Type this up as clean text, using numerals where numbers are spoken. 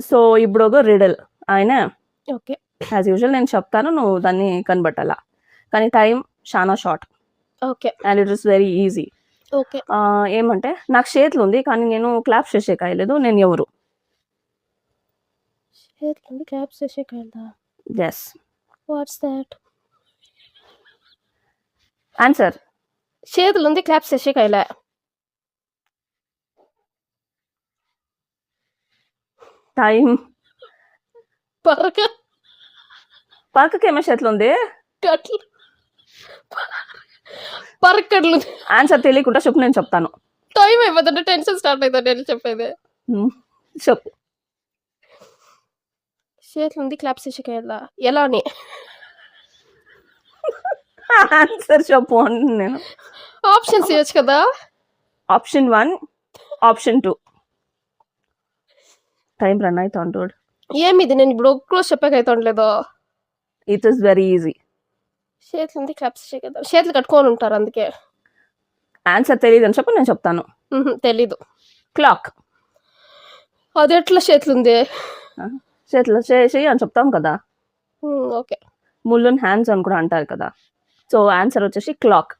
So ఇప్పుడు ఒక Riddle ఆయన ఓకే యాజ్ యూజువల్ నేను చెప్తాను, నువ్వు దాన్ని కనబట్టాలా. కానీ టైం చాలా short okay and it is very easy. Okay ఏమంటే నాకు చేతులు ఉంది కానీ నేను క్లాప్ చేసే కాయలేదు. నేను ఎవరు? చేతులు క్లాప్స్ చేసే కాయలదా? ఎస్. What's that? ఆన్సర్. చేతులు ఉంది క్లాప్స్ చేసే కాయలే. టైం. పరక పక్కకి ఏమో చేతులు ఉంది. కట్లు పరకట్లు. ఆన్సర్ తెలియకుండా చెప్పు, నేను చెప్తాను. టైం అయిపోతుంటే టెన్షన్ స్టార్ట్ అవుతుంది నేను చెప్పేది. చెప్పు. చేతులు ఉంది క్లాప్స్ చేసే కాయలదా? ఎలా అని ఆన్సర్ చెప్పు అని నేను. ఆప్షన్స్ ఇవ్వచ్చు కదా. Option 1, option 2. టైం రన్ అవుతాడు. ఏమిది నేను ఇప్పుడు ఒక్కరోజు చెప్పాకైతే ఉండలేదు. It is very easy. చేతులు ఉంది క్లాప్స్ చేసే కదా, చేతులు కట్టుకొని ఉంటారు అందుకే. ఆన్సర్ తెలియదు అని చెప్పు, నేను చెప్తాను. తెలీదు. క్లాక్. అది ఎట్లా చేతులు ఉంది? చేతులు చేసి అని చెప్తాం కదా. ఓకే. ముళ్ళున్ హ్యాండ్స్ అని కూడా అంటారు కదా. సో ఆన్సర్ వచ్చేసి క్లాక్.